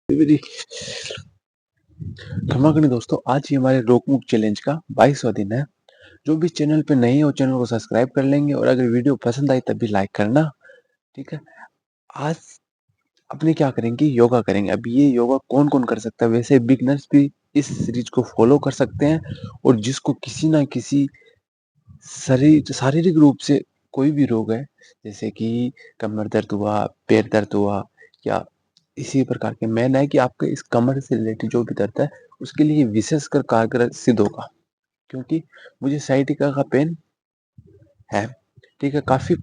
मेरी क्षमा करें दोस्तों, आज ही हमारे रोकमुक चैलेंज का 22वां दिन है। जो भी चैनल पे नए हो चैनल को सब्सक्राइब कर लेंगे और अगर वीडियो पसंद आई तब भी लाइक करना, ठीक है? आज अपने क्या करेंगे, योगा करेंगे। अब ये योगा कौन-कौन कर सकता है? वैसे बिगिनर्स भी इस सीरीज को फॉलो कर सकते हैं और जिसको किसी ना किसी शारीरिक रूप से कोई भी रोग है, जैसे कि कमर दर्द हुआ, पैर दर्द हुआ या इसी प्रकार के मेन है कि आपके इस कमर से रिलेटेड जो भी दर्द है, उसके लिए विशेषकर कारगर सिद्ध होगा। क्योंकि मुझे साइटिका का पेन है, ठीक है? काफ़ी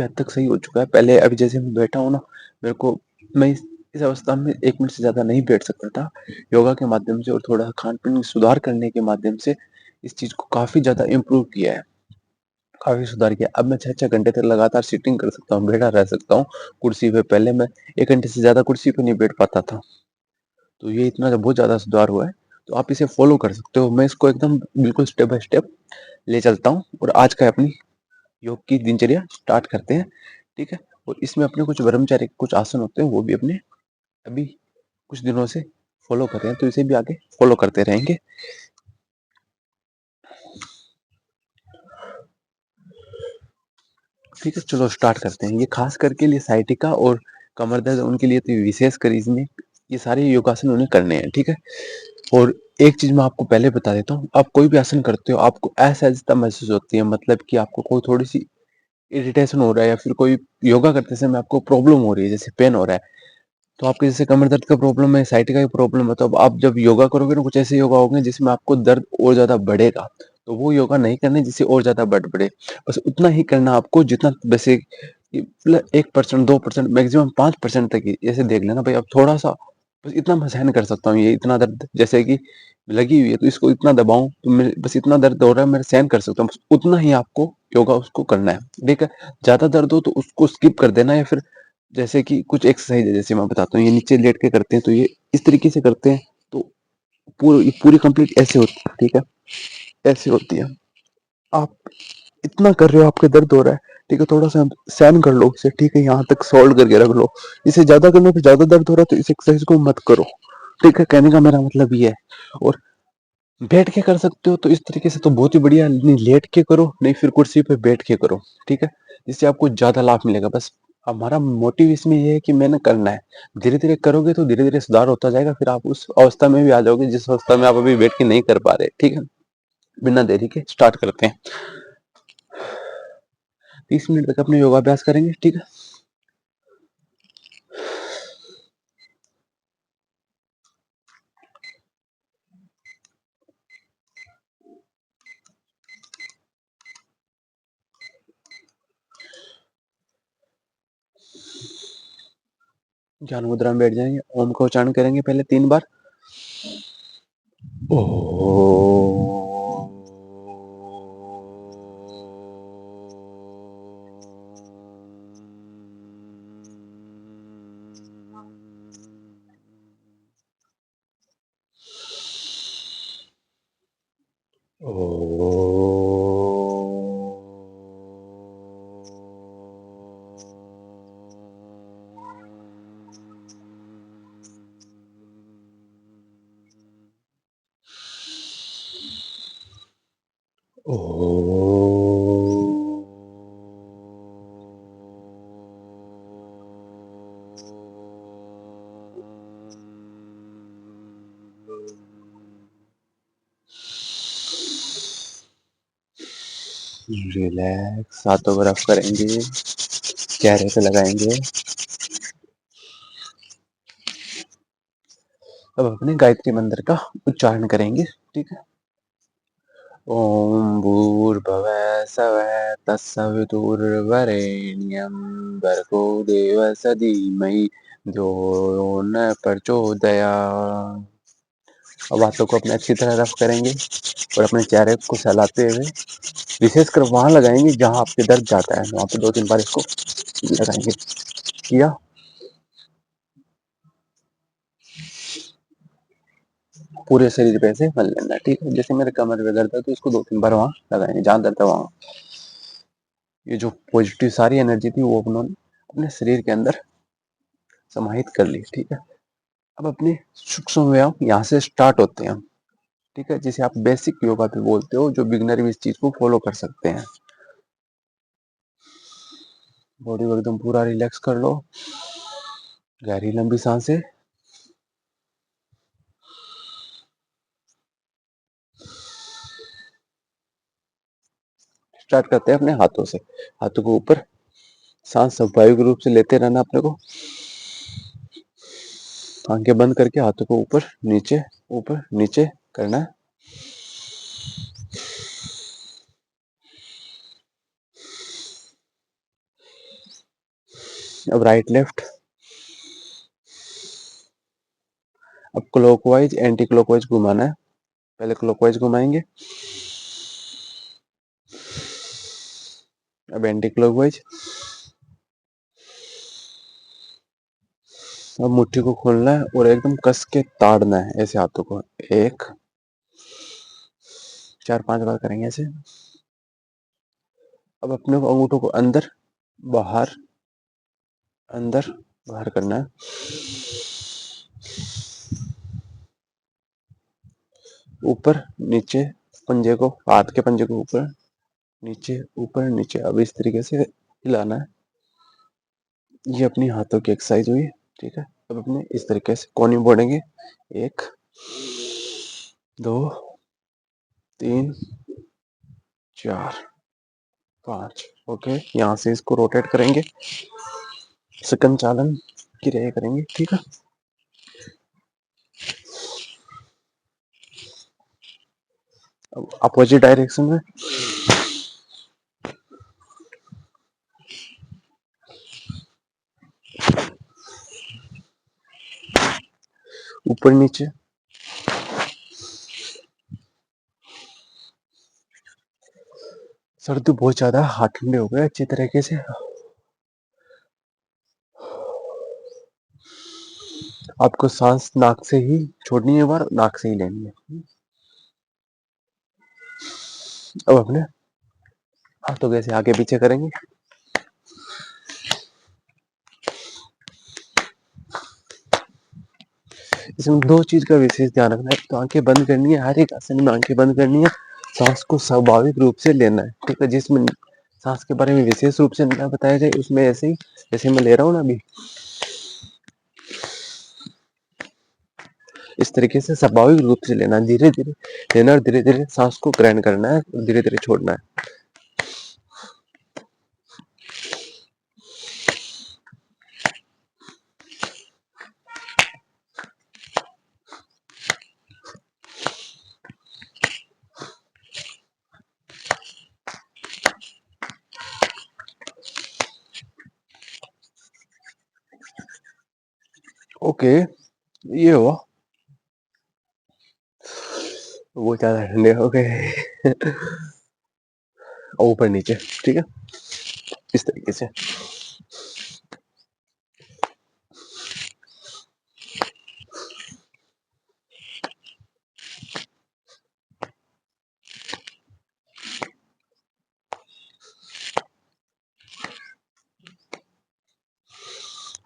हद तक सही हो चुका है। पहले अभी जैसे मैं बैठा हूँ ना, मेरे को मैं इस अवस्था में 1 मिनट से ज़्यादा नहीं बैठ सकता था। योगा के माध्यम से और थोड़ा खान-पीन में सुधार करने के माध्यम से इस चीज़ को काफ़ी ज़्यादा इम्प्रूव किया है। काफ़ी सुधार किया। अब मैं 6-6 घंटे तक लगातार सिटिंग कर सकता हूँ, बैठा रह सकता हूँ कुर्सी पे। पहले मैं 1 घंटे से ज़्यादा कुर्सी पे नहीं बैठ पाता था। तो ये इतना बहुत ज़्यादा सुधार हुआ है, तो आप इसे फ़ॉलो कर सकते हो। मैं इसको एकदम बिल्कुल स्टेप बाय स्टेप ले चलता हूँ और आज का अपनी योग की दिनचर्या स्टार्ट करते हैं, ठीक है? और इसमें अपने कुछ ब्रह्मचार्य के कुछ आसन होते हैं, वो भी अपने अभी कुछ दिनों से फ़ॉलो कर रहे हैं, तो इसे भी आगे फ़ॉलो करते रहेंगे। ठीक है, चलो स्टार्ट करते हैं। ये खास करके लिए साइटिका और कमर दर्द उनके लिए तो विशेषकर इसमें ये सारे योगासन उन्हें करने हैं, ठीक है? और एक चीज़ मैं आपको पहले बता देता हूँ, आप कोई भी आसन करते हो, आपको असहजता महसूस होती है, मतलब कि आपको कोई थोड़ी-सी इरिटेशन हो रहा है या फिर कोई योगा करते समय आपको प्रॉब्लम हो रही है, जैसे पेन हो रहा है, तो आपके जैसे कमर दर्द का प्रॉब्लम है, साइटिका की प्रॉब्लम है, तो अब आप जब योगा करोगे ना, कुछ ऐसे योगा होंगे जिसमें आपको दर्द और ज़्यादा बढ़ेगा। तो वो योगा नहीं करने जिससे और ज़्यादा बढ़े। बस उतना ही करना आपको जितना वैसे कि मतलब 1% 2% मैक्सिमम 5% तक ही। जैसे देख लेना भाई अब थोड़ा-सा बस इतना मैं सहन कर सकता हूँ, ये इतना दर्द जैसे कि लगी हुई है तो इसको इतना दबाऊँ तो मैं बस इतना दर्द हो रहा है मैं सहन कर सकता हूँ। बस उतना ही आपको योगा उसको करना है, ठीक है? ज़्यादा दर्द हो तो उसको स्किप कर देना या फिर जैसे कि कुछ एक्सरसाइज है, जैसे मैं बताता हूँ, ये नीचे लेट के करते हैं तो ये इस तरीके से करते हैं तो पूरी कंप्लीट ऐसे होती है, ठीक है? ऐसे होती है। आप इतना कर रहे हो, आपके दर्द हो रहा है, ठीक है? थोड़ा-सा सहन कर लो उसे, ठीक है? यहाँ तक सोल्व करके रख लो। इसे ज़्यादा करने पे ज़्यादा दर्द हो रहा है तो इस एक्सरसाइज को मत करो, ठीक है? कहने का मेरा मतलब ये है। और बैठ के कर सकते हो तो इस तरीके से तो बहुत ही बढ़िया, नहीं लेट के करो, नहीं फिर कुर्सी पे बैठ के करो, ठीक है? जिससे आपको ज़्यादा लाभ मिलेगा। बस हमारा मोटिव इसमें ये है कि मैंने करना है। धीरे-धीरे करोगे तो धीरे-धीरे सुधार होता जाएगा, फिर आप उस अवस्था में भी आ जाओगे जिस अवस्था में आप अभी बैठ के नहीं कर पा रहे, ठीक है? बिना देरी के स्टार्ट करते हैं। 30 मिनट तक अपने योगाभ्यास करेंगे, ठीक है? ध्यान मुद्रा में बैठ जाएँगे, ओम का उच्चारण करेंगे पहले 3 बार। ओम। रिलैक्स, हाथों को रफ करेंगे, चेहरे पे लगाएंगे। अब अपने गायत्री मंत्र का उच्चारण करेंगे, ठीक है? ओम भूर्भुवः स्वः तत्सवितुर्वरेण्यं भर्गो देवस्य धीमहि धियो यो न प्रचोदयात्। अब हाथों को अपने अच्छी तरह रफ करेंगे और अपने चेहरे को सहलाते हुए विशेषकर वहां लगाएंगे जहां आपके दर्द जाता है, वहां पे 2-3 बार इसको लगाएंगे। किया? पूरे शरीर पे ऐसे मल लेना, ठीक है? जैसे मेरे कमर में दर्द है तो इसको 2-3 बार वहां लगाएंगे जहां दर्द है वहां। ये जो पॉजिटिव सारी एनर्जी थी वो उन्होंने अपने शरीर के अंदर समाहित कर ली, ठीक है? अब अपने सूक्ष्म व्यायाम यहाँ से स्टार्ट होते हैं, ठीक है, जिसे आप बेसिक योगा भी बोलते हो, जो बिगनर भी इस चीज को फॉलो कर सकते हैं। बॉडी को एकदम पूरा रिलैक्स कर लो, गहरी लंबी सांसें। स्टार्ट करते हैं अपने हाथों से, हाथों को ऊपर, सांस स्वाभाविक रूप से लेते रहना अपने को, आंखें बंद करके हाथों को ऊपर नीचे करना है। अब राइट लेफ्ट, अब क्लॉकवाइज एंटी क्लॉकवाइज घुमाना है। पहले क्लॉकवाइज घुमाएंगे, अब एंटी क्लॉकवाइज। अब मुट्ठी को खोलना है और एकदम कस के ताड़ना है ऐसे हाथों को, एक 4-5 बार करेंगे ऐसे। अब अपने को अंगूठों को अंदर बाहर करना है। ऊपर नीचे, पंजे को, हाथ के पंजे को ऊपर नीचे। अब इस तरीके से हिलाना है। ये अपनी हाथों की एक्सरसाइज हुई, ठीक है। अब अपने इस तरीके से कोनी बोलेंगे, 1 2 3 4 5। ओके, यहाँ से इसको रोटेट करेंगे, सकन चालन क्रिया करेंगे, ठीक है। अब अपोजिट डायरेक्शन में ऊपर नीचे। सर्दी बहुत ज्यादा, हाथ ठंडे हो गए अच्छी तरीके से। आपको सांस नाक से ही छोड़नी है, बार नाक से ही लेनी है। अब अपने हाथों को ऐसे आगे पीछे करेंगे। इसमें 2 चीज का विशेष ध्यान रखना है, तो आंखें बंद करनी है, हर एक आसन में आंखें बंद करनी है, सांस को स्वाभाविक रूप से लेना है, ठीक है। जिसमें सांस के बारे में विशेष रूप से ना बताया जाए, उसमें ऐसे ही जैसे मैं ले रहा हूँ ना अभी, इस तरीके से स्वाभाविक रूप से लेना, धीरे धीरे लेना और धीरे धीरे सांस को ग्रहण करना है और धीरे धीरे छोड़ना है। ओके, ये हुआ, वो ज्यादा ठंडे हो गए। ऊपर नीचे, ठीक है, इस तरीके से।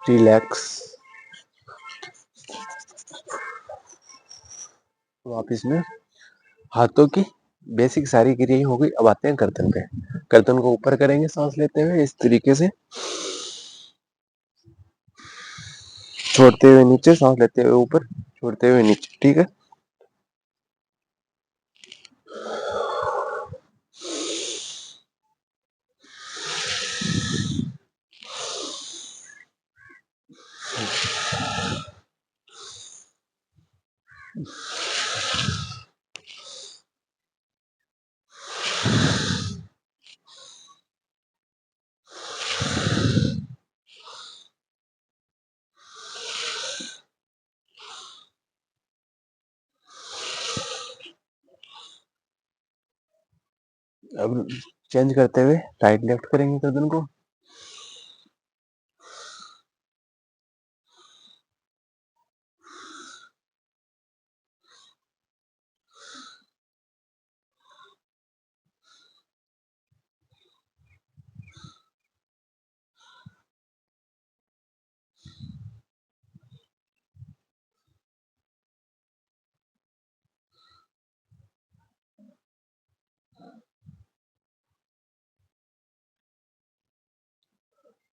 रिलैक्स, वापिस में हाथों की बेसिक सारी क्रिया हो गई। अब आते हैं गर्दन पे। गर्दन को ऊपर करेंगे सांस लेते हुए इस तरीके से, छोड़ते हुए नीचे, सांस लेते हुए ऊपर, छोड़ते हुए नीचे, ठीक है। अब चेंज करते हुए राइट लेफ्ट करेंगे गर्दन को।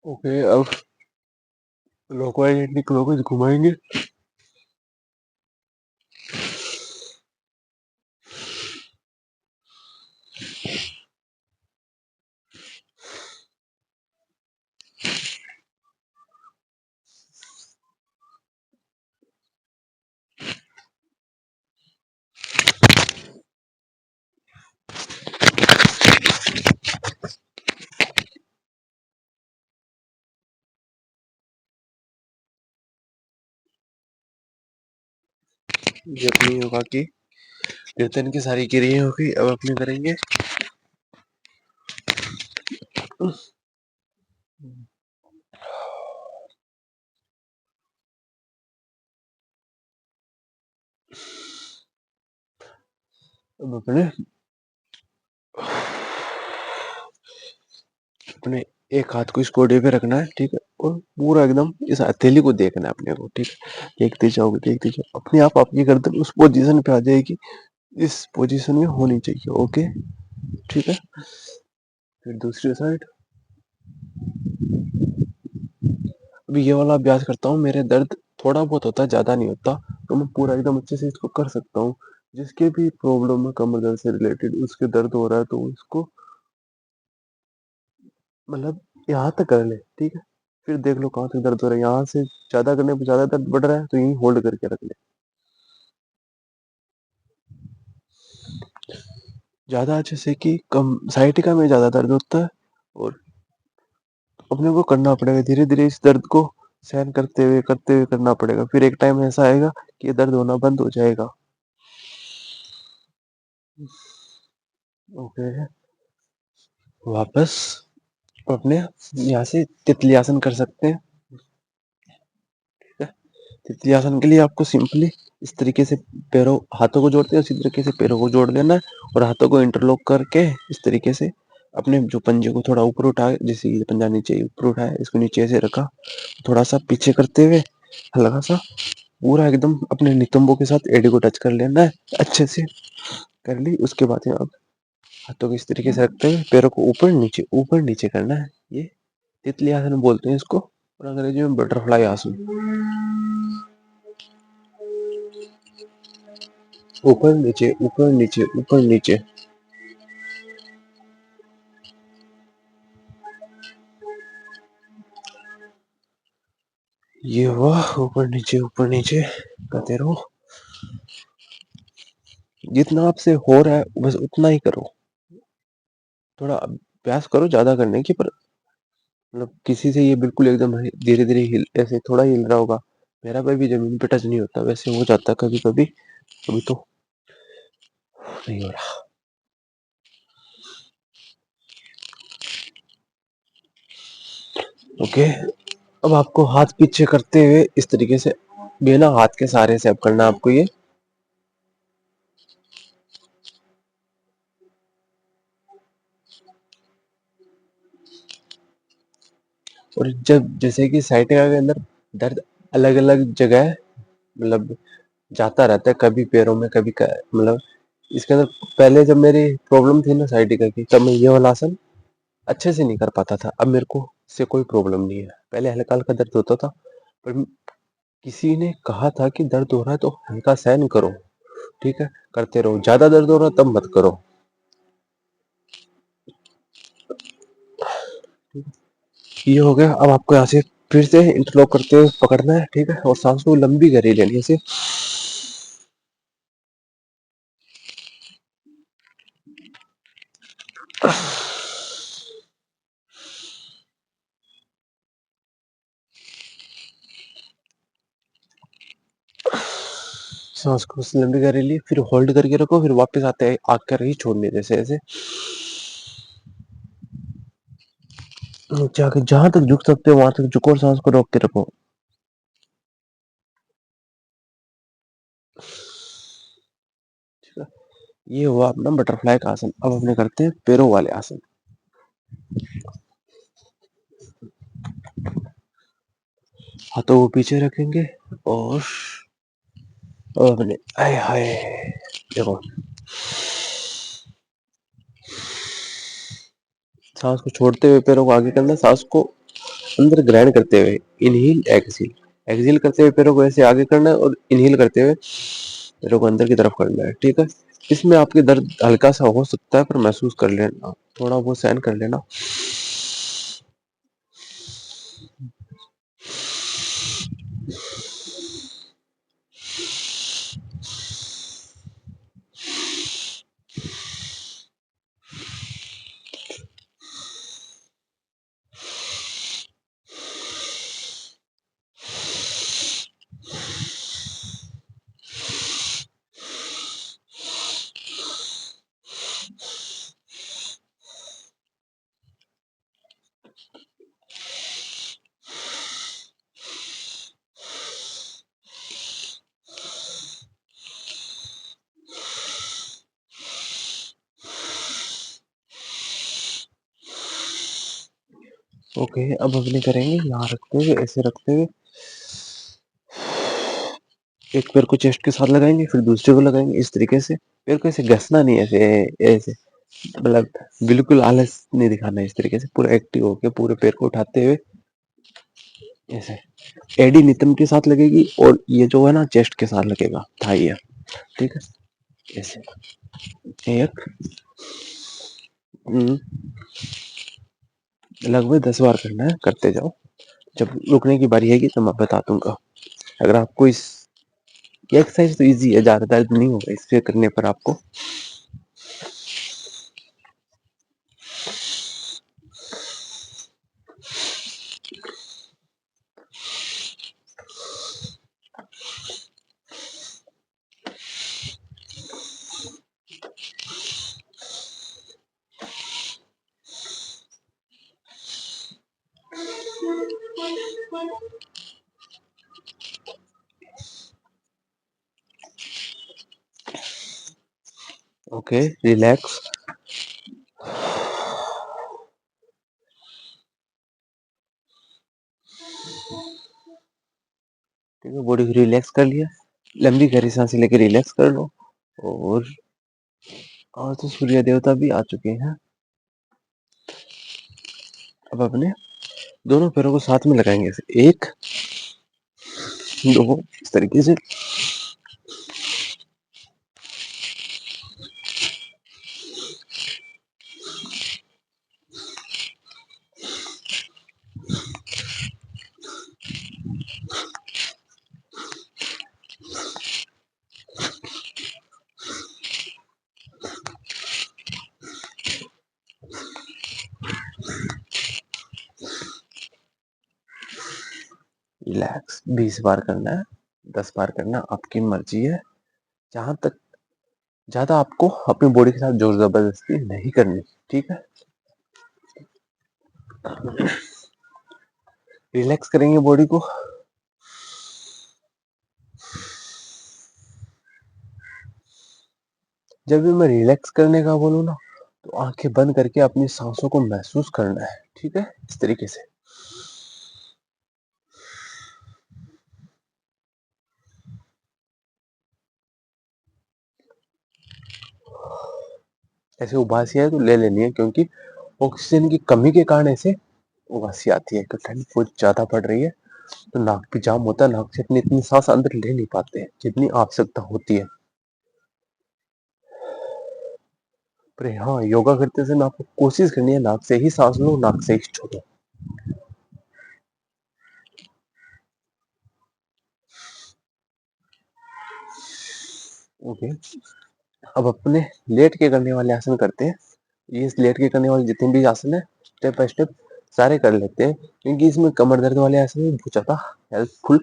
ओके, अब क्लॉकवाइज एंटी क्लॉकवाइज घुमाएंगे। ये अपनी योगा की कीर्तन की सारी क्रियाएं हो गई। अब अपने करेंगे अब अपने एक हाथ को इस कोडे पे रखना है, ठीक है, और पूरा एकदम इस हथेली को देखना है अपने को, ठीक है। देखते जाओगे देखते जाओ, अपने आप आपकी गर्दन उस पोजीशन पे आ जाएगी, इस पोजीशन में होनी चाहिए। ओके, ठीक है। फिर दूसरी साइड, अभी ये वाला अभ्यास करता हूँ। मेरे दर्द थोड़ा बहुत होता है, ज्यादा नहीं होता, तो मैं पूरा एकदम अच्छे से इसको कर सकता हूँ। जिसके भी प्रॉब्लम है कमर दर्द से रिलेटेड, उसके दर्द हो रहा है तो उसको मतलब यहाँ तक कर ले, ठीक है। फिर देख लो कहाँ तक दर्द हो रहा है, यहाँ से ज्यादा करने पे ज्यादा दर्द बढ़ रहा है तो यहीं होल्ड करके रख ले। ज्यादा अच्छे से कि कम साइटिका में ज्यादा दर्द होता है, और अपने को करना पड़ेगा धीरे धीरे इस दर्द को सहन करते हुए करना पड़ेगा। फिर एक टाइम ऐसा आएगा कि ये दर्द होना बंद हो जाएगा। ओके, वापस अपने यहाँ से तितली आसन कर सकते हैं। तितली आसन के लिए आपको सिंपली इस तरीके से पैरों हाथों को जोड़ते हैं, उसी तरीके से पैरों को जोड़ देना है, और हाथों को इंटरलॉक करके इस तरीके से अपने जो पंजे को थोड़ा ऊपर उठाए, जैसे ये पंजा नीचे ऊपर उठाया, इसको नीचे ऐसे रखा, थोड़ा सा पीछे करते हुए हल्का सा पूरा एकदम अपने नितंबों के साथ एडी को टच कर लेना है। अच्छे से कर ली, उसके बाद आप हाथों को इस तरीके से रखते हुए पैरों को ऊपर नीचे करना है। ये तितली आसन बोलते हैं इसको, और अंग्रेजी में बटरफ्लाई आसन। ऊपर नीचे ऊपर नीचे ऊपर नीचे। ये हुआ ऊपर नीचे करते रहो। जितना आपसे हो रहा है बस उतना ही करो, थोड़ा अभ्यास करो ज्यादा करने की, पर मतलब किसी से ये बिल्कुल एकदम धीरे धीरे हिल, ऐसे थोड़ा हिल रहा होगा, मेरा भी जमीन पे टच नहीं होता, वैसे हो जाता कभी कभी, अभी तो नहीं हो रहा। ओके, अब आपको हाथ पीछे करते हुए इस तरीके से बिना हाथ के सहारे से अब करना है आपको ये। और जब जैसे कि साइटिका के अंदर दर्द अलग अलग जगह है, मतलब जाता रहता है, कभी पैरों में कभी मतलब इसके अंदर पहले जब मेरी प्रॉब्लम थी ना साइटिका की, तब मैं ये वाला आसन अच्छे से नहीं कर पाता था। अब मेरे को इससे कोई प्रॉब्लम नहीं है। पहले हल्का हल्का दर्द होता था, पर किसी ने कहा था कि दर्द हो रहा है तो हल्का सहन करो, ठीक है, करते रहो, ज्यादा दर्द हो रहा है तब मत करो। ये हो गया। अब आपको यहाँ से फिर से इंटरलॉक करते हुए पकड़ना है, ठीक है, और सांस को लंबी गहरी लेनी है ऐसे। सांस को लंबी गहरी ली, फिर होल्ड करके रखो, फिर वापस आते आकर ही छोड़नी, जैसे ऐसे नीचे आके जहां तक झुक सकते हो वहां तक झुको, और सांस को रोक के रखो। ठीक है, ये हुआ अपना बटरफ्लाई का आसन। अब अपने करते हैं पैरों वाले आसन। हाथों को पीछे रखेंगे, और अपने आय हाय देखो, सांस को छोड़ते हुए पैरों को आगे करना, सांस को अंदर ग्राइंड करते हुए इनहील एक्सहील, एक्सहील करते हुए पैरों को ऐसे आगे करना है और इनहील करते हुए पैरों को अंदर की तरफ करना है। ठीक है, इसमें आपके दर्द हल्का सा हो सकता है पर महसूस कर लेना, थोड़ा वो सहन कर लेना। ओके, अब अपने करेंगे यहाँ रखते हुए, ऐसे रखते हुए एक पैर को चेस्ट के साथ लगाएंगे, फिर दूसरे को लगाएंगे इस तरीके से। पैर को ऐसे घसना नहीं, ऐसे ऐसे मतलब बिल्कुल आलस नहीं दिखाना, इस तरीके से पूरा एक्टिव होके पूरे पैर को उठाते हुए ऐसे। एडी नितंब के साथ लगेगी और ये जो है ना चेस्ट के साथ लगेगा, थाई है। ठीक है, ऐसे एक लगभग 10 बार करना है, करते जाओ। जब रुकने की बारी आएगी तो मैं बता दूंगा। अगर आपको इस ये एक्सरसाइज तो इजी है, ज्यादा दर्द नहीं होगा इससे करने पर आपको। Okay, relax. ठीक है, बॉडी को रिलैक्स कर लिया, लंबी गहरी सांसें लेके रिलैक्स कर लो। और आज तो सूर्य देवता भी आ चुके हैं। अब अपने दोनों पैरों को साथ में लगाएंगे, एक दो, इस तरीके से। रिलैक्स 20 बार करना है, 10 बार करना, आपकी मर्जी है। जहां तक ज्यादा आपको अपनी बॉडी के साथ जोर जबरदस्ती नहीं करनी। ठीक है, रिलैक्स करेंगे बॉडी को। जब भी मैं रिलैक्स करने का बोलूँ ना, तो आंखें बंद करके अपनी सांसों को महसूस करना है। ठीक है, इस तरीके से। ऐसे उबासी है तो ले लेनी है, क्योंकि ऑक्सीजन की कमी के कारण ऐसे उबासी आती है। तो ठंड बहुत ज्यादा पड़ रही है तो नाक भी जाम होता है, नाक से अपनी इतनी सांस अंदर ले नहीं पाते हैं जितनी आवश्यकता होती है। पर हाँ, योगा करते समय आपको कोशिश करनी है नाक से ही सांस लो, नाक से ही छोड़ो। ओके, अब अपने लेट के करने वाले आसन करते हैं। ये लेट के करने वाले जितने भी आसन है, स्टेप बाय स्टेप सारे कर लेते हैं, क्योंकि इसमें कमर दर्द वाले आसन भी बहुत ज्यादा हेल्पफुल।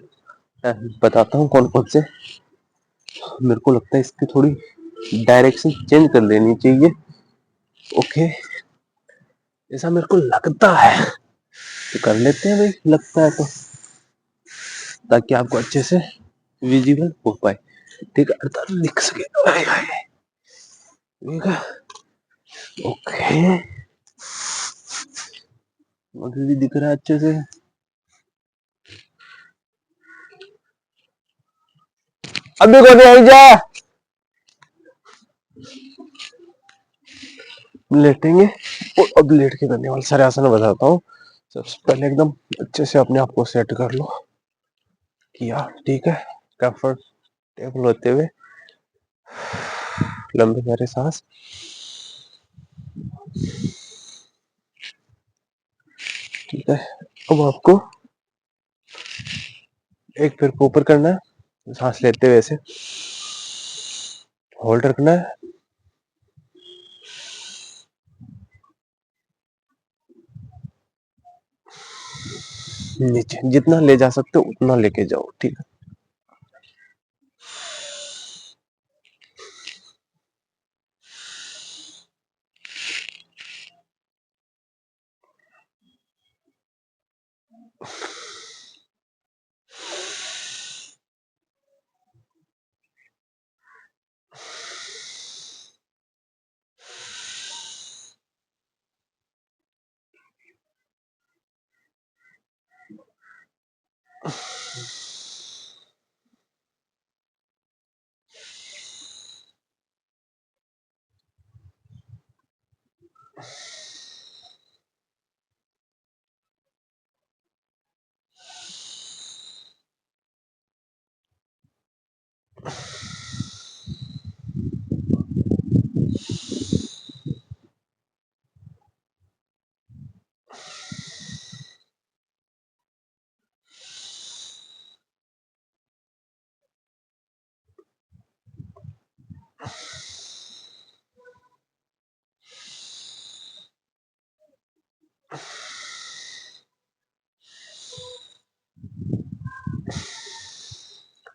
बताता हूँ कौन कौन से। मेरे को लगता है इसकी थोड़ी डायरेक्शन चेंज कर लेनी चाहिए। ओके, ऐसा मेरे को लगता है, तो कर लेते हैं भाई, लगता है तो, ताकि आपको अच्छे से विजिबल हो पाए। ठीक है, अर्थात लिख सके। ठीक है, ओके, मुझे भी दिख रहा है अच्छे से। अभी को नहीं जा, लेटेंगे। और अब लेट के करने वाले सारे आसन बताता हूँ। सबसे पहले एकदम अच्छे से अपने आप को सेट कर लो किया, ठीक है। कंफर्टेबल होते हुए लंबे गहरे सांस, ठीक है। अब आपको एक पैर को ऊपर करना है, सांस लेते हुए ऐसे होल्ड रखना है, नीचे जितना ले जा सकते हो उतना लेके जाओ, ठीक है।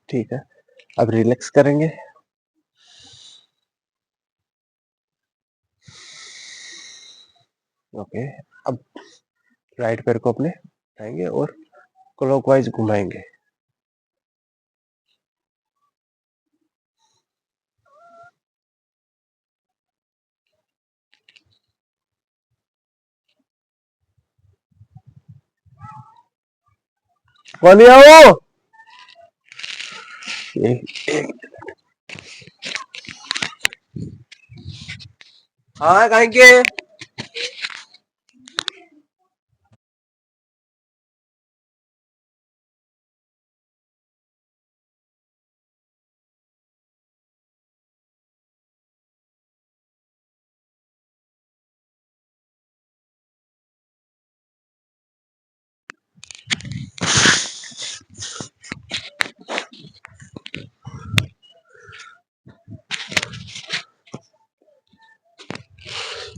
ठीक है, अब रिलैक्स करेंगे। ओके, अब राइट पैर को अपने उठाएंगे और क्लॉकवाइज घुमाएंगे। कौन आओ, एक हाँ कहीं के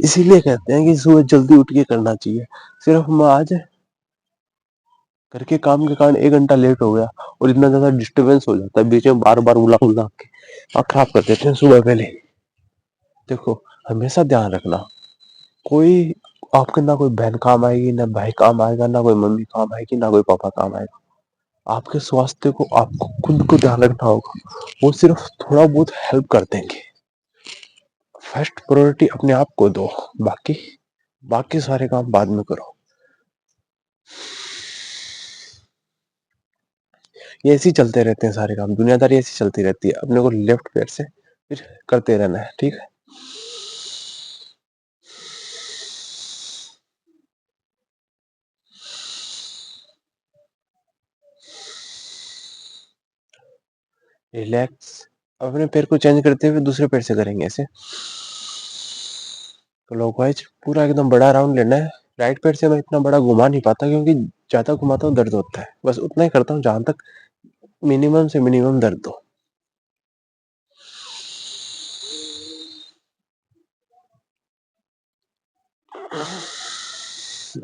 इसीलिए कहते हैं कि सुबह जल्दी उठ के करना चाहिए। सिर्फ मैं आज घर के काम के कारण 1 घंटा लेट हो गया और इतना ज्यादा डिस्टरबेंस हो जाता है बीच में, बार बार बुला के आँख खराब कर देते हैं सुबह पहले। देखो, हमेशा ध्यान रखना, कोई आपके ना कोई बहन काम आएगी, ना भाई काम आएगा, ना कोई मम्मी काम आएगी, ना कोई पापा काम आएगा। आपके स्वास्थ्य को आपको खुद को ध्यान रखना होगा। वो सिर्फ थोड़ा बहुत हेल्प कर देंगे। फर्स्ट प्रायोरिटी अपने आप को दो, बाकी बाकी सारे काम बाद में करो। ये ऐसे ही चलते रहते हैं सारे काम, दुनियादारी ऐसी चलती रहती है। अपने को लेफ्ट पैर से फिर करते रहना है, ठीक है। रिलैक्स। अपने पैर को चेंज करते हुए दूसरे पैर से करेंगे ऐसे क्लॉकवाइज, पूरा एकदम बड़ा राउंड लेना है। राइट पैर से मैं इतना बड़ा घुमा नहीं पाता क्योंकि ज्यादा घुमाता हूँ दर्द होता है, बस उतना ही करता हूँ जहां तक मिनिमम से मिनिमम दर्द हो।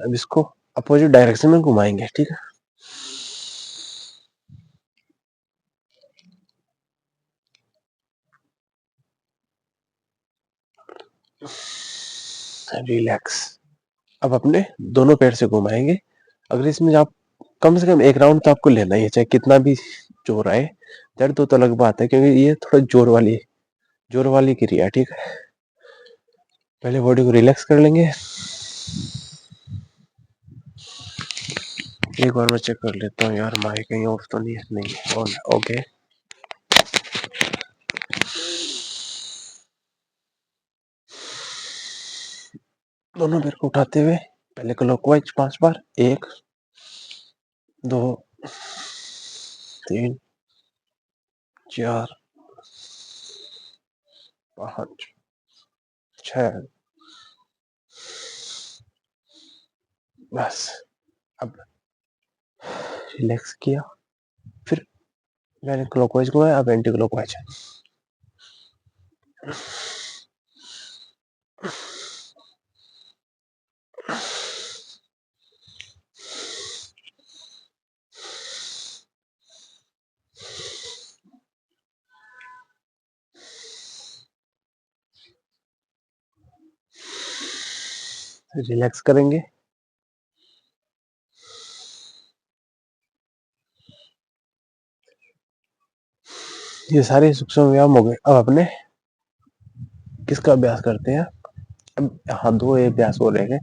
अब इसको अपोजिट डायरेक्शन में घुमाएंगे, ठीक है। रिलैक्स। अब अपने दोनों पैर से घुमाएंगे। अगर इसमें आप कम से कम 1 राउंड तो आपको लेना ही है, चाहे कितना भी जोर आए। दर्द तो अलग बात है क्योंकि ये थोड़ा जोर वाली क्रिया है, ठीक है। पहले बॉडी को रिलैक्स कर लेंगे। एक बार मैं चेक कर लेता हूँ यार, माइक कहीं ऑफ तो नहीं है, नहीं ऑन है, ओके। दोनों पैर को उठाते हुए पहले क्लॉकवाइज 5 बार, 1 2 3 4 5 6 बस। अब रिलैक्स किया, फिर मैंने क्लॉकवाइज घुमाया, अब एंटी क्लॉकवाइज। रिलैक्स करेंगे, ये सारे सूक्ष्म व्यायाम हो गए। अब अपने किसका अभ्यास करते हैं? अब हाँ, 2 अभ्यास और रह गए,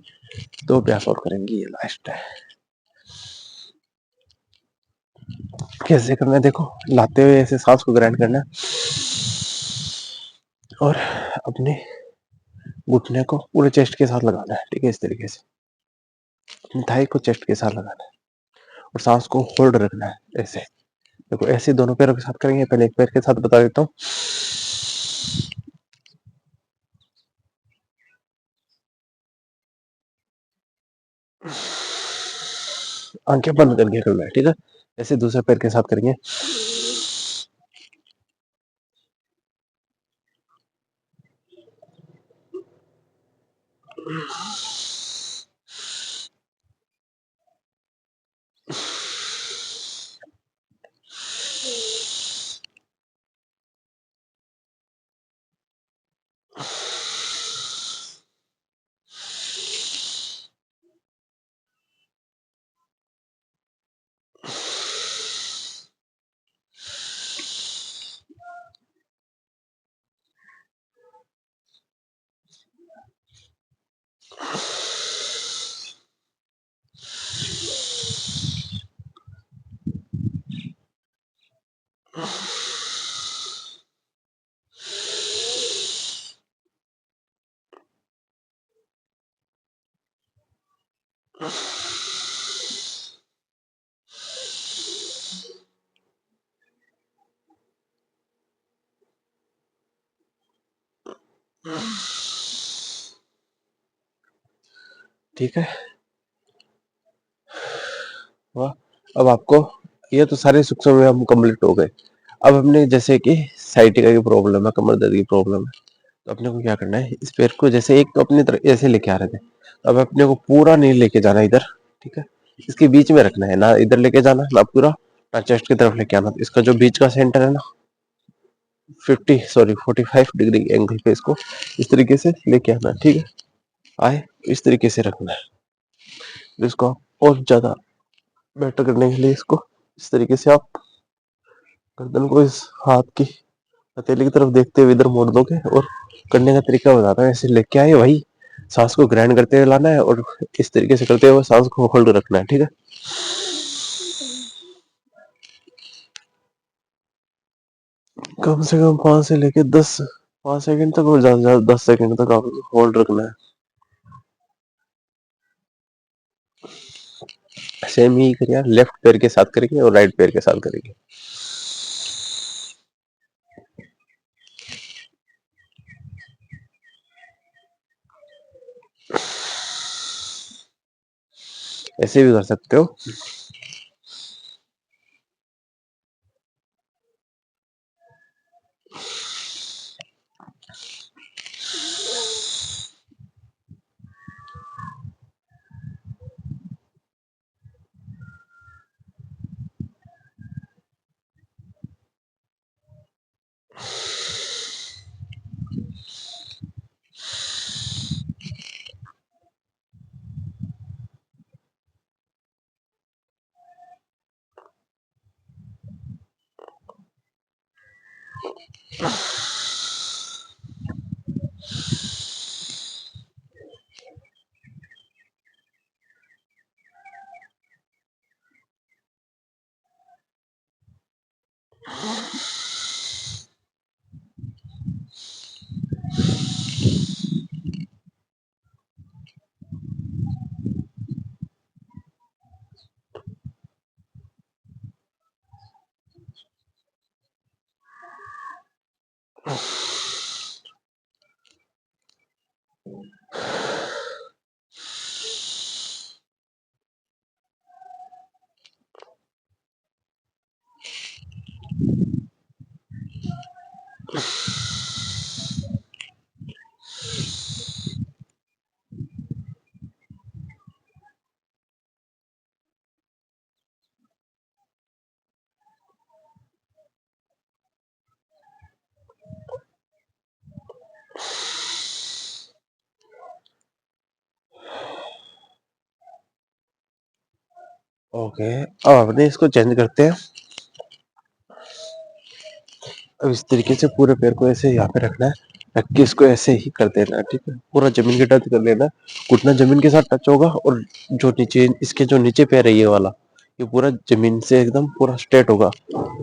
2 अभ्यास और करेंगे, ये लास्ट है। कैसे करना है देखो, लाते हुए ऐसे सांस को ग्राइंड करना है और अपने घुटने को पूरे चेस्ट के साथ लगाना है, ठीक है, इस तरीके से अपनी थाई को चेस्ट के साथ लगाना है और सांस को होल्ड रखना है ऐसे। देखो ऐसे दोनों पैरों के साथ करेंगे, पहले एक पैर के साथ बता देता हूँ। आंखें बंद करके करना है, ठीक है। ऐसे दूसरे पैर के साथ करेंगे। ठीक है, वाह। अब आपको ये तो सारे सूक्ष्म व्यायाम कंप्लीट हो गए। अब हमने जैसे कि साइटिका की प्रॉब्लम है, कमर दर्द की प्रॉब्लम है, तो अपने को क्या करना है, इस पैर को जैसे एक तो अपनी तरफ ऐसे लेके आ रहे थे, अब अपने को पूरा नहीं लेके जाना इधर, ठीक है, इसके बीच में रखना है, ना इधर लेके जाना ना पूरा, ना चेस्ट की तरफ लेके आना। तो इसका जो बीच का सेंटर है ना, 45 डिग्री एंगल पे इसको इस तरीके से लेके आना है, ठीक है। आए इस तरीके से रखना है। तो इसको आप और ज्यादा बेटर करने के लिए इसको इस तरीके से आप गर्दन को इस हाथ की हथेली की तरफ देखते हुए इधर मोड़ दोगे, और करने का तरीका बताता है। ऐसे लेके आए, वही सांस को ग्राइंड करते हुए लाना है और इस तरीके से करते हुए सांस को होल्ड रखना है, ठीक है। कम से कम 5 से लेके 10 5 सेकंड तक और ज्यादा से ज्यादा 10 सेकंड तक आप होल्ड रखना है। सेम ही करिए, लेफ्ट पैर के साथ करेंगे और राइट पैर के साथ करेंगे। ऐसे भी कर सकते हो। ओके, अब अपने इसको चेंज करते हैं। अब इस तरीके से पूरे पैर को ऐसे यहाँ पे रखना है, रख के इसको ऐसे ही कर देना है, ठीक है। पूरा जमीन के टच कर लेना है, घुटना जमीन के साथ टच होगा और जो नीचे इसके जो नीचे पैर है ये वाला, ये पूरा जमीन से एकदम पूरा स्ट्रेट होगा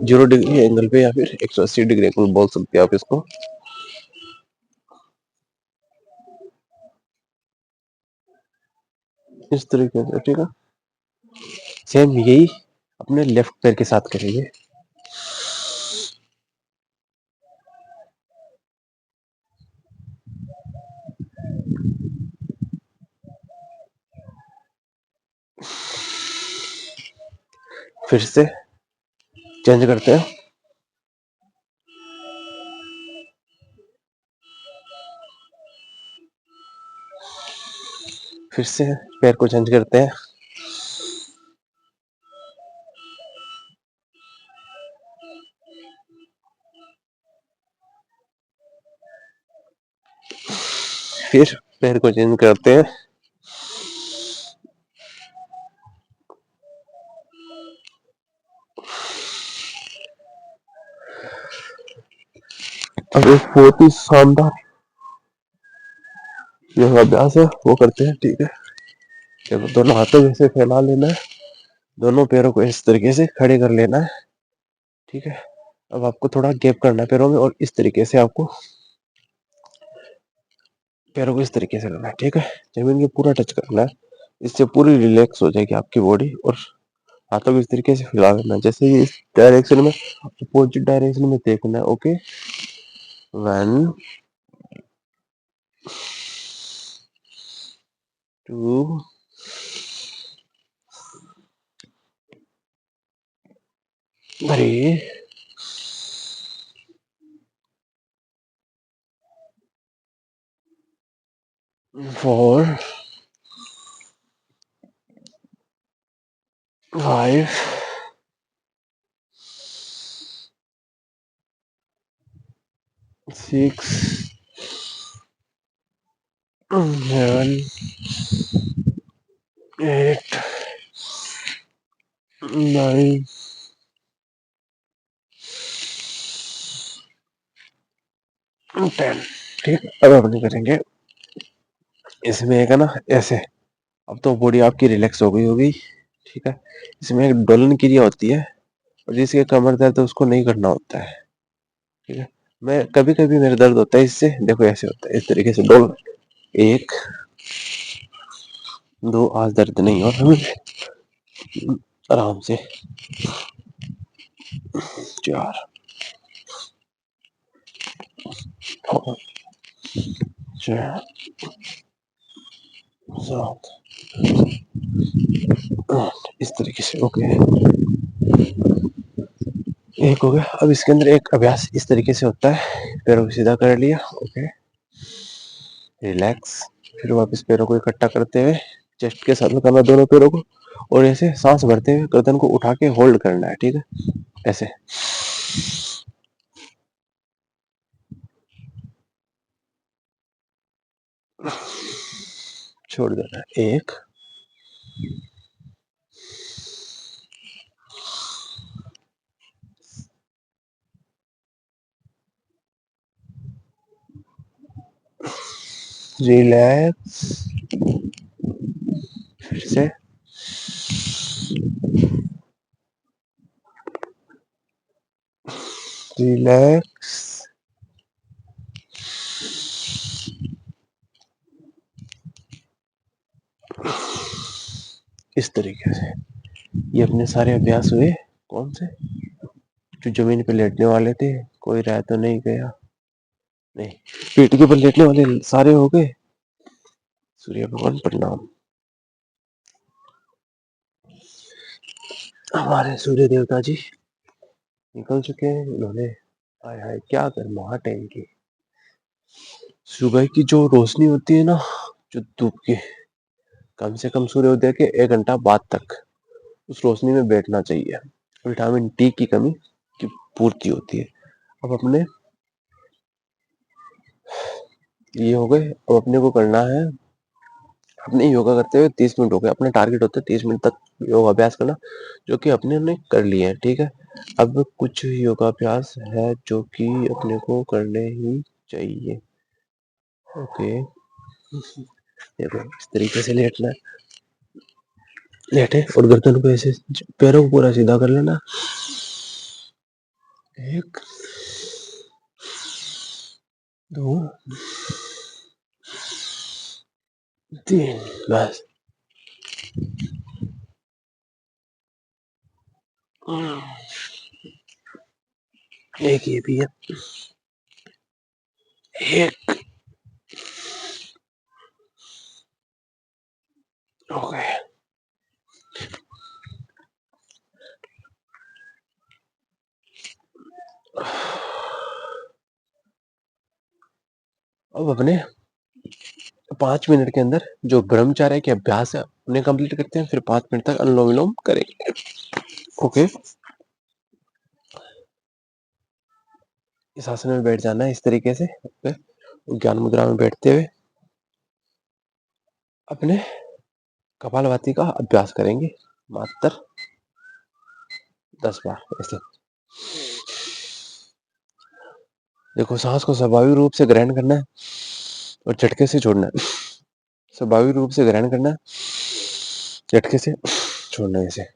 0 डिग्री एंगल पे, या फिर 180 डिग्री एंगल बोल सकते हैं आप इसको। इस तरीके से, ठीक है। सेम यही अपने लेफ्ट पैर के साथ करेंगे। फिर से चेंज करते हैं। फिर से पैर को चेंज करते हैं। फिर पैर को चेंज करते हैं। अब एक बहुत ही शानदार जो अभ्यास है वो करते हैं, ठीक है। देखो, दोनों हाथों में से फैला लेना है, दोनों पैरों को इस तरीके से खड़े कर लेना है, ठीक है। अब आपको थोड़ा गैप करना है पैरों में, और इस तरीके से आपको पैरों को इस तरीके से करना है, ठीक है। जमीन के पूरा टच करना है, इससे पूरी रिलैक्स हो जाएगी आपकी बॉडी। और हाथों को इस तरीके से फैला देना है, जैसे ये इस डायरेक्शन में, अपोजिट डायरेक्शन में देखना है। ओके, 1 2 3 4 5 6 7 8 9 10, ठीक। अब अपने करेंगे इसमें एक है ना ऐसे। अब तो बॉडी आपकी रिलैक्स हो गई होगी, ठीक है। इसमें एक डोलन क्रिया होती है, और जिसके कमर दर्द है उसको नहीं करना होता है, ठीक है। मैं कभी कभी मेरा दर्द होता है इससे, देखो ऐसे होता है, इस तरीके से डोल। 1 2, आज दर्द नहीं हो आराम से। 4 5 6 7 8, इस तरीके से। ओके, एक हो गया। अब इसके अंदर एक अभ्यास इस तरीके से होता है, पैरों को सीधा कर लिया, ओके, रिलैक्स। फिर वापस पैरों को इकट्ठा करते हुए चेस्ट के साथ में करना दोनों पैरों को, और ऐसे सांस भरते हुए गर्दन को उठा के होल्ड करना है, ठीक है, ऐसे। छोड़ देना है। 1 रिलैक्स। फिर से रिलैक्स। इस तरीके से ये अपने सारे अभ्यास हुए। कौन से? जो जमीन पे लेटने वाले थे, कोई रह तो नहीं गया? नहीं, पीठ के ऊपर लेटने वाले सारे हो गए। सूर्य भगवान प्रणाम। हमारे सूर्य देवता जी निकल चुके हैं। इन्होंने हाय हाय क्या गर्माहट है इनकी। सुबह की जो रोशनी होती है ना, जो धूप की, कम से कम सूर्योदय के 1 घंटा बाद तक उस रोशनी में बैठना चाहिए। विटामिन डी की कमी की पूर्ति होती है। अब अपने ये हो गए। अब अपने को करना है, अपने योगा करते हुए 30 मिनट हो गए। अपने टारगेट होते है 30 मिनट तक योगाभ्यास करना, जो कि अपने ने कर लिए हैं। ठीक है, अब कुछ योगाभ्यास है जो कि अपने को करने ही चाहिए। ओके, देखो इस तरीके से लेटना है। लेटे और गर्दन को ऐसे, पैरों को पूरा सीधा कर लेना। 1 2 3, बस। एक ये भी है। एक ओके। अब अपने 5 मिनट के अंदर जो ब्रह्मचार्य के अभ्यास है उन्हें कंप्लीट करते हैं, फिर 5 मिनट तक अनुलोम विलोम करेंगे। ओके, इस आसन में बैठ जाना है इस तरीके से। ओके, ज्ञान मुद्रा में बैठते हुए अपने कपालभाति का अभ्यास करेंगे मात्र 10 बार ऐसे। देखो, सांस को स्वाभाविक रूप से ग्रहण करना है और झटके से छोड़ना है। स्वाभाविक रूप से ग्रहण करना है, झटके से छोड़ना है इसे।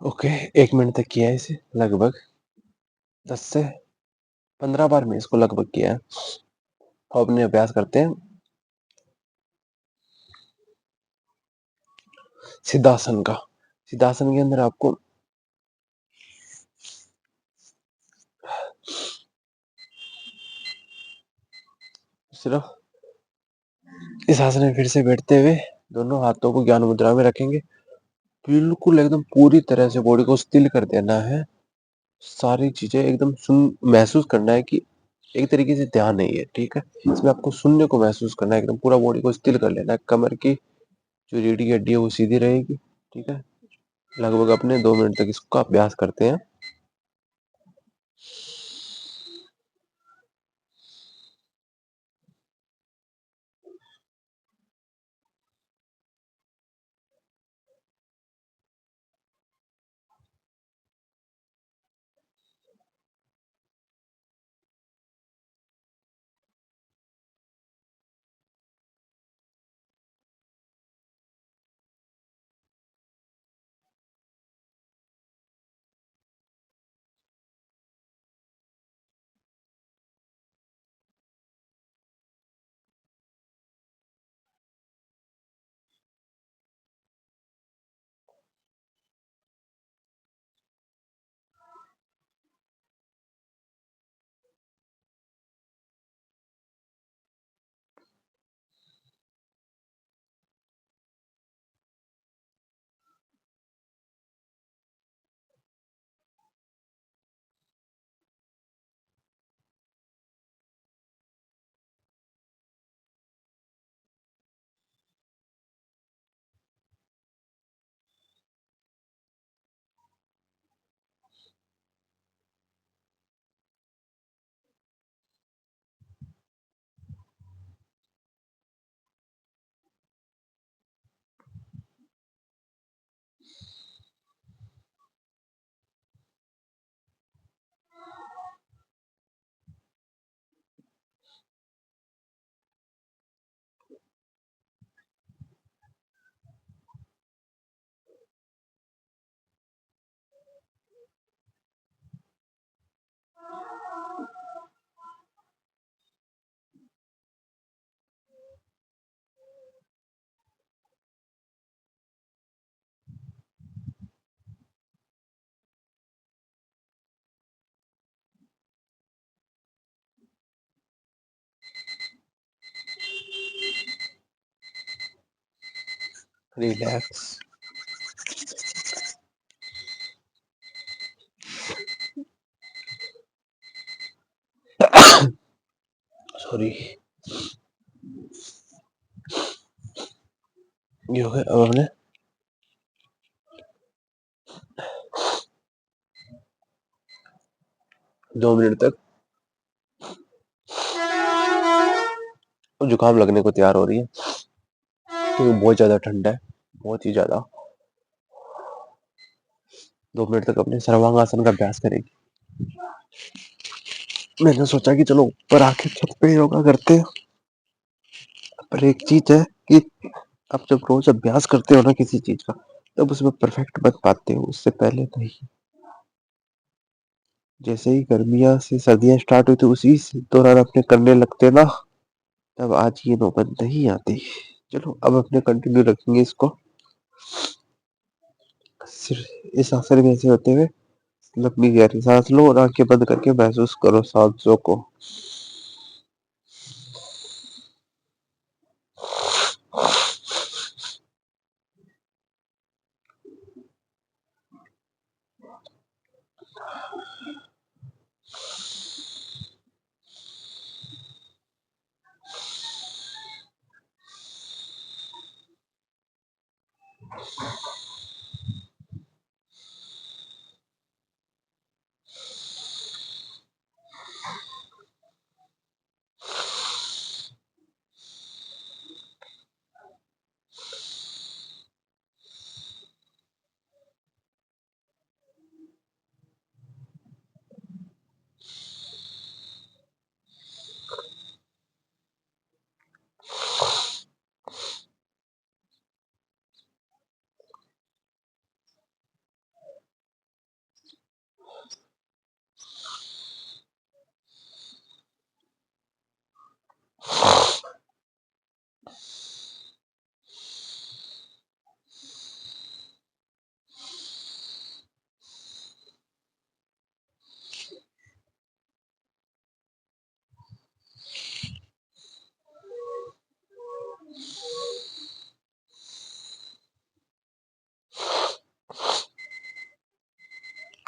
ओके, 1 मिनट तक किया है इसे। लगभग 10 से 15 बार में इसको लगभग किया है। अब अपने अभ्यास करते हैं सिद्धासन का। सिद्धासन के अंदर आपको सिर्फ इस आसन में फिर से बैठते हुए दोनों हाथों को ज्ञान मुद्रा में रखेंगे। बिल्कुल एकदम पूरी तरह से बॉडी को स्थिर कर देना है। सारी चीजें एकदम सुन महसूस करना है कि एक तरीके से ध्यान नहीं है। ठीक है, इसमें आपको शून्य को महसूस करना है। एकदम पूरा बॉडी को स्थिर कर लेना है। कमर की जो रीढ़ की हड्डी है वो सीधी रहेगी। ठीक है, लगभग अपने 2 मिनट तक इसका अभ्यास करते हैं। रिलैक्स। सॉरी। ये हो गया। अब हमने 2 मिनट तक जुकाम लगने को तैयार हो रही है क्योंकि बहुत ज्यादा ठंडा है, बहुत ही ज्यादा। 2 मिनट तक अपने सर्वांगासन का अभ्यास करेगी। मैंने सोचा कि चलो ऊपर आके छत पे योगा करते हैं, पर एक चीज है कि आप जब रोज अभ्यास करते हो ना किसी चीज का, तब उसमें परफेक्ट बन पाते हो। उससे पहले नहीं। जैसे ही गर्मियां से सर्दियां स्टार्ट हुई, तो उसी दौरान अपने करने लगते ना, तब आज ये नौबत नहीं आती। चलो अब अपने कंटिन्यू रखेंगे इसको। सिर्फ इस आसन में ऐसे होते हुए लंबी गहरी सांस लो और आंखें बंद करके महसूस करो सांसों को।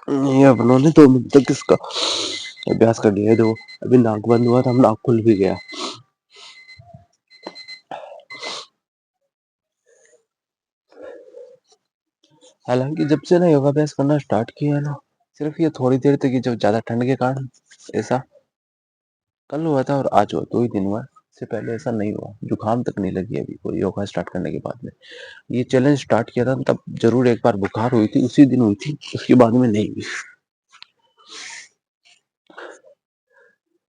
ये अपनों ने 2 मिनट तक इसका अभ्यास कर लिया है। देखो अभी नाक बंद हुआ था, हम नाक खुल भी गया। हालांकि जब से ना योगाभ्यास करना स्टार्ट किया है ना, सिर्फ ये थोड़ी देर तक ही, जब ज्यादा ठंड के कारण ऐसा कल हुआ था और आज हुआ, 2 ही दिन हुआ। इससे पहले ऐसा नहीं हुआ, जुकाम तक नहीं लगी अभी कोई योगा स्टार्ट करने के बाद में। ये चैलेंज स्टार्ट किया था तब जरूर एक बार बुखार हुई थी, उसी दिन हुई थी, उसके बाद में नहीं हुई।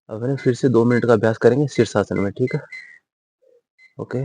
अब फिर से 2 मिनट का अभ्यास करेंगे शीर्षासन में, ठीक है? ओके।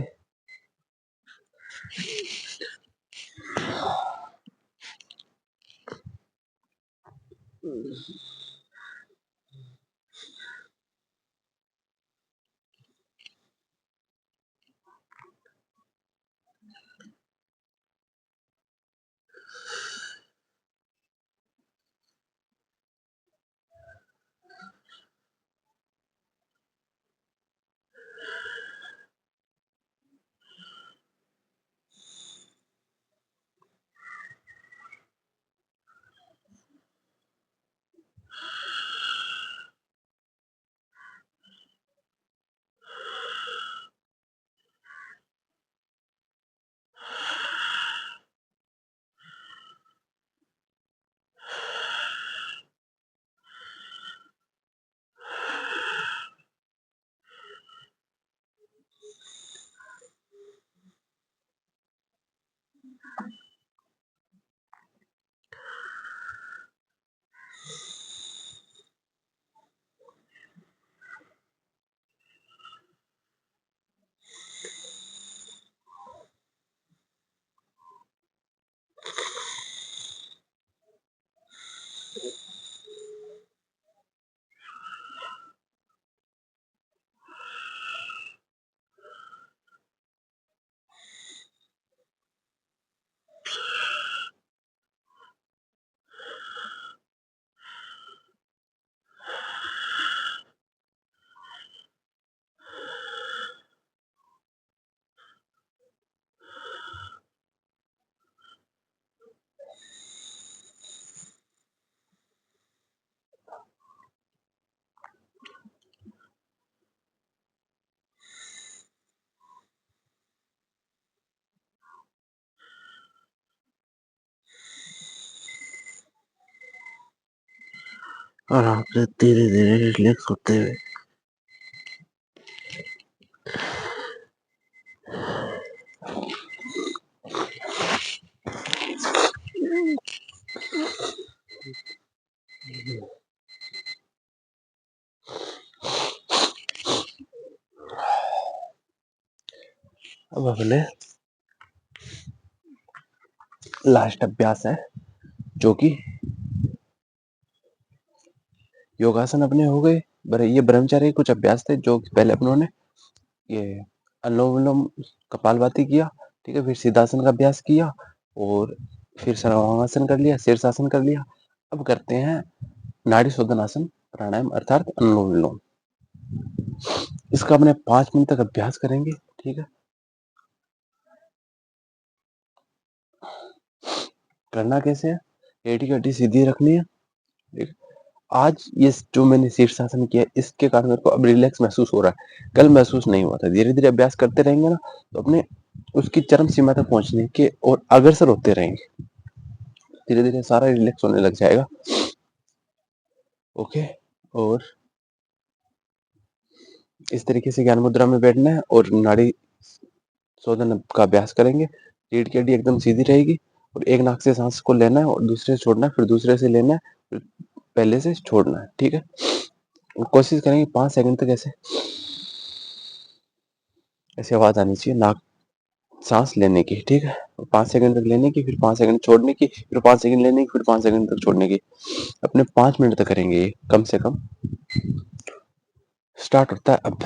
और आपसे धीरे धीरे रिलैक्स होते हुए अब अपने लास्ट अभ्यास है, जो कि योगासन अपने हो गए। ये ब्रह्मचारी कुछ अभ्यास थे जो पहले अपनों ने ये अनुलोम विलोम कपालभाति किया, ठीक है, फिर सिद्धासन का अभ्यास किया और फिर सर्वांगासन कर लिया, शीर्षासन कर लिया। अब करते हैं नाड़ी शोधन आसन प्राणायाम अर्थात अनुलोम विलोम। इसका अपने 5 मिनट तक अभ्यास करेंगे, ठीक है। करना कैसे है, पेट की हड्डी सीधी रखनी है, ठीक है? आज ये जो मैंने शीर्षासन किया इसके कारण मेरे को अब रिलैक्स महसूस हो रहा है, कल महसूस नहीं हुआ था। धीरे धीरे अभ्यास करते रहेंगे ना तो अपने उसकी चरम सीमा तक पहुंचने के और अग्रसर होते रहेंगे, धीरे धीरे सारा रिलैक्स होने लग जाएगा। ओके, और इस तरीके से ज्ञान मुद्रा में बैठना है और नाड़ी शोधन का अभ्यास करेंगे। रीढ़ की हड्डी एकदम सीधी रहेगी और एक नाक से सांस को लेना है और दूसरे से छोड़ना है, फिर दूसरे से लेना है, फिर पहले से छोड़ना है, ठीक है। और कोशिश करेंगे 5 सेकंड तक ऐसे ऐसे आवाज आनी चाहिए नाक सांस लेने की, ठीक है। 5 सेकंड तक लेने की, फिर 5 सेकंड छोड़ने की, फिर 5 सेकंड लेने की, फिर 5 सेकंड तक छोड़ने की। अपने 5 मिनट तक करेंगे ये कम से कम। स्टार्ट होता है अब।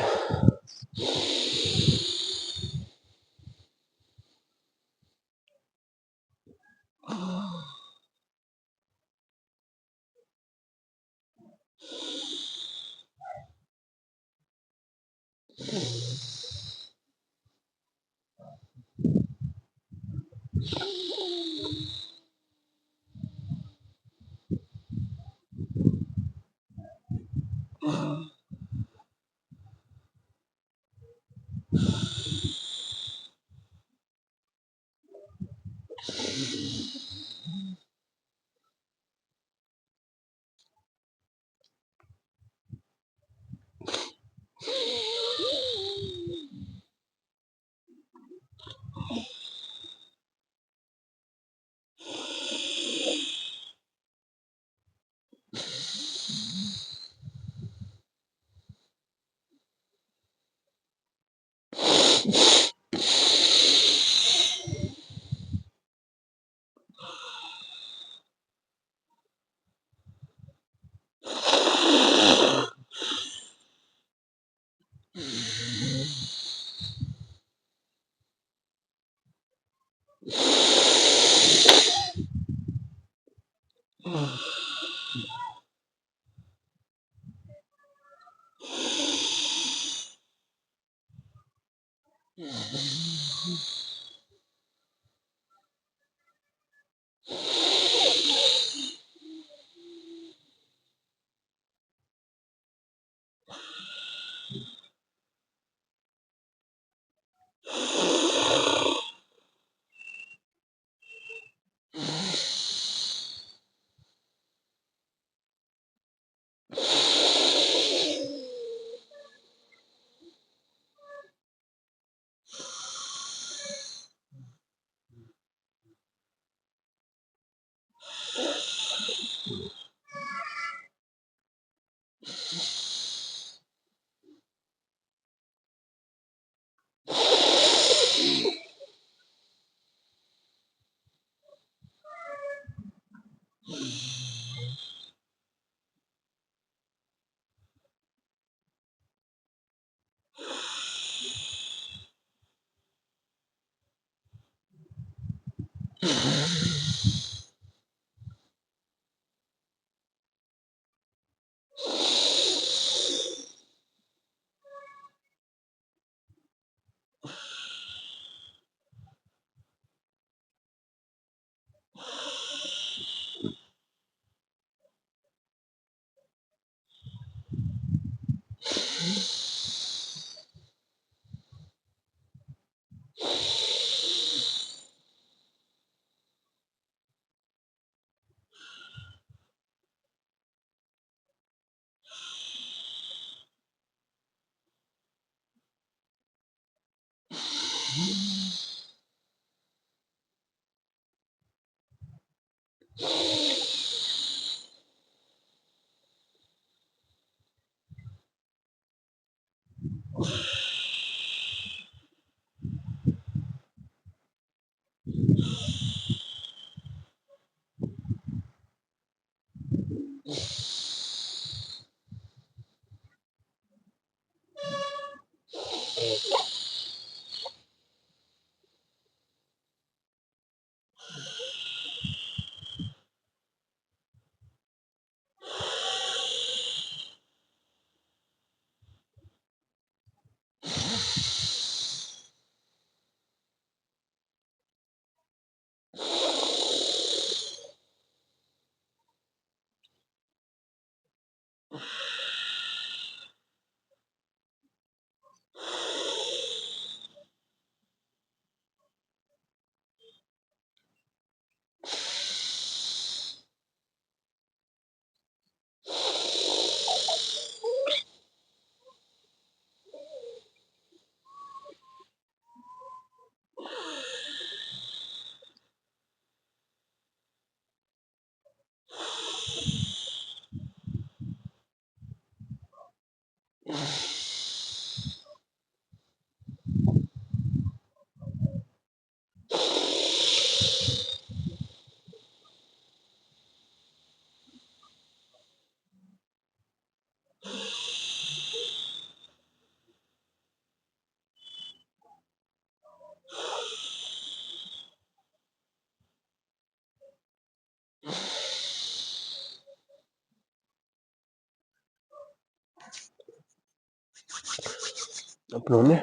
अपनों ने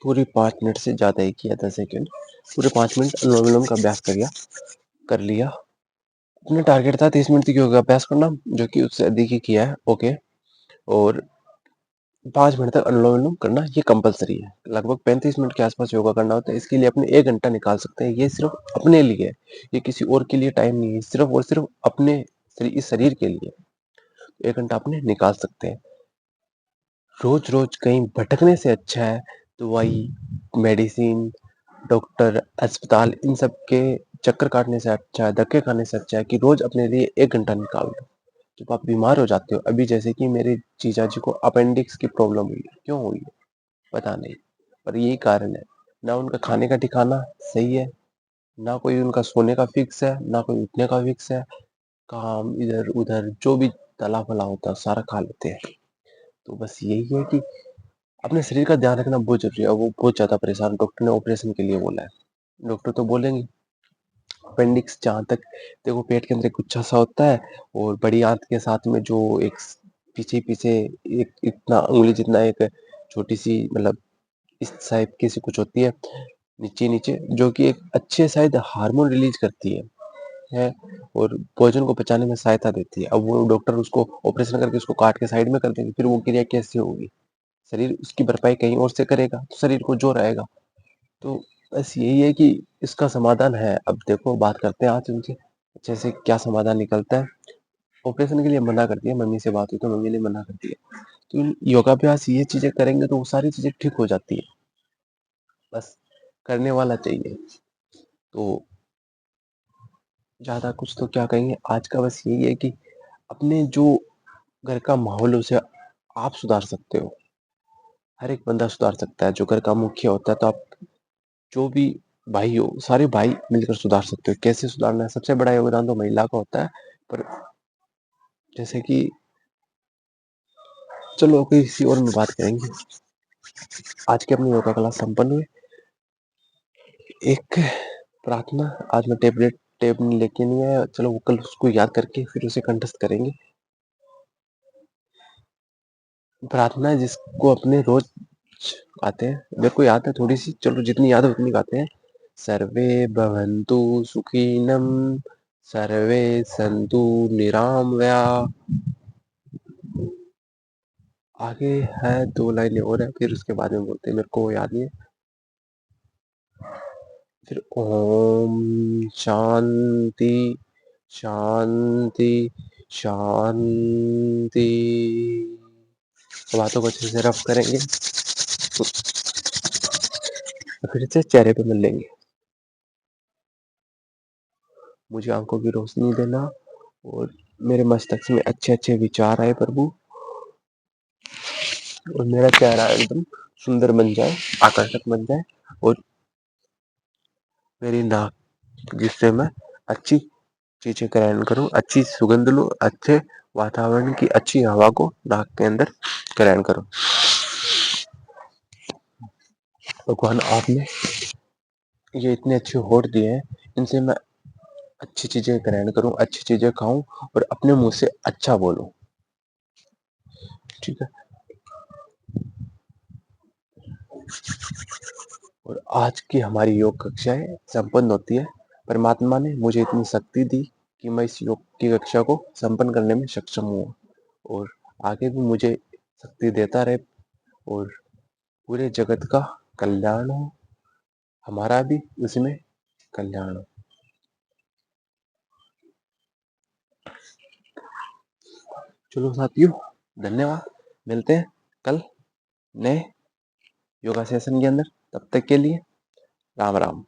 पूरे 5 मिनट से ज़्यादा ही किया, 10 सेकंड, पूरे 5 मिनट अनुलोम-विलोम का अभ्यास कर लिया। अपना टारगेट था 30 मिनट तक योगा अभ्यास करना, जो कि उससे अधिक ही किया है, ओके। और 5 मिनट तक अनुलोम-विलोम करना ये कंपल्सरी है। लगभग 35 मिनट के आसपास योगा करना होता है, इसके लिए अपने 1 घंटा निकाल सकते हैं। ये सिर्फ़ अपने लिए है, ये किसी और के लिए टाइम नहीं है, सिर्फ़ और सिर्फ़ अपने इस शरीर के लिए। 1 घंटा अपने निकाल सकते हैं। रोज़-रोज़ कहीं भटकने से अच्छा है दवाई, मेडिसिन, डॉक्टर, अस्पताल इन सब के चक्कर काटने से अच्छा है, धक्के खाने से अच्छा है कि रोज़ अपने लिए 1 घंटा निकाल लो। जब आप बीमार हो जाते हो, अभी जैसे कि मेरे जीजा जी को अपेंडिक्स की प्रॉब्लम हुई है, क्यों हुई है? पता नहीं, पर यही कारण है। ना उनका खाने का ठिकाना सही है, ना कोई उनका सोने का फिक्स है, ना कोई उठने का फिक्स है। काम इधर-उधर जो भी तला-फला होता है, सारा खा लेते हैं। तो बस यही है कि अपने शरीर का ध्यान रखना बहुत ज़रूरी है और वो बहुत ज़्यादा परेशान, डॉक्टर ने ऑपरेशन के लिए बोला है। डॉक्टर तो बोलेंगे अपेंडिक्स, जहाँ तक देखो पेट के अंदर एक गुच्छा सा होता है और बड़ी आंत के साथ में जो एक पीछे-पीछे एक इतना उँगली जितना एक छोटी-सी मतलब इस टाइप की सी कुछ होती है, नीचे-नीचे, जो कि एक अच्छे शायद हार्मोन रिलीज़ करती है और भोजन को पचाने में सहायता देती है। अब वो डॉक्टर उसको ऑपरेशन करके उसको काट के साइड में कर देंगे, फिर वो क्रिया कैसे होगी? शरीर उसकी भरपाई कहीं और से करेगा, तो शरीर को जोर आएगा। तो बस यही है कि इसका समाधान है। अब देखो बात करते हैं आज उनसे, अच्छे से क्या समाधान निकलता है। ऑपरेशन के लिए मना कर दिया, मम्मी से बात हुई तो मम्मी ने मना कर दिया। तो योगाभ्यास ये चीज़ें करेंगे तो वो सारी चीज़ें ठीक हो जाती है। बस करने वाला चाहिए। तो ज़्यादा कुछ तो क्या कहेंगे, आज का बस यही है कि अपने जो घर का माहौल है उसे आप सुधार सकते हो। हर एक बंदा सुधार सकता है, जो घर का मुखिया होता है, तो आप जो भी भाई हो, सारे भाई मिलकर सुधार सकते हो। कैसे सुधारना है? सबसे बड़ा योगदान तो महिला का होता है, पर जैसे कि चलो किसी और में बात करेंगे। आज की अपनी योगा क्लास संपन्न हुई। एक प्रार्थना आज मैं टेप लेके नहीं आया, चलो वो कल उसको याद करके फिर उसे कंठस्थ करेंगे। प्रार्थना है जिसको अपने रोज गाते हैं, मेरे को याद है थोड़ी-सी, चलो जितनी याद है उतनी गाते हैं। सर्वे भवन्तु सुखिनः, सर्वे सन्तु निरामया। आगे है 2 लाइनें और है, फिर उसके बाद में बोलते हैं, मेरे को वो याद नहीं है। फिर ओम शांति, शांति, शांति। बातों को अच्छे से रफ करेंगे, फिर से चेहरे पे मिल लेंगे। मुझे आंखों की रोशनी देना और मेरे मस्तिष्क में अच्छे-अच्छे विचार आए प्रभु, और मेरा चेहरा एकदम सुंदर बन जाए, आकर्षक बन जाए, और मेरी नाक जिससे मैं अच्छी चीज़ें ग्रहण करूँ, अच्छी सुगंध लूँ, अच्छे वातावरण की अच्छी हवा को नाक के अंदर ग्रहण करो। भगवान आपने ये इतने अच्छे होठ दिए हैं, इनसे मैं अच्छी चीजें ग्रहण करूं, अच्छी चीजें खाऊं और अपने मुंह से अच्छा बोलूं। ठीक है। और आज की हमारी योग कक्षाएं संपन्न होती है। परमात्मा ने मुझे इतनी शक्ति दी कि मैं इस योग की कक्षा को संपन्न करने में सक्षम हुआ और आगे भी मुझे शक्ति देता रहे और पूरे जगत का कल्याण हो, हमारा भी उसमें कल्याण हो। चलो साथियों, धन्यवाद। मिलते हैं कल नए योगा सेशन के अंदर। तब तक के लिए राम राम।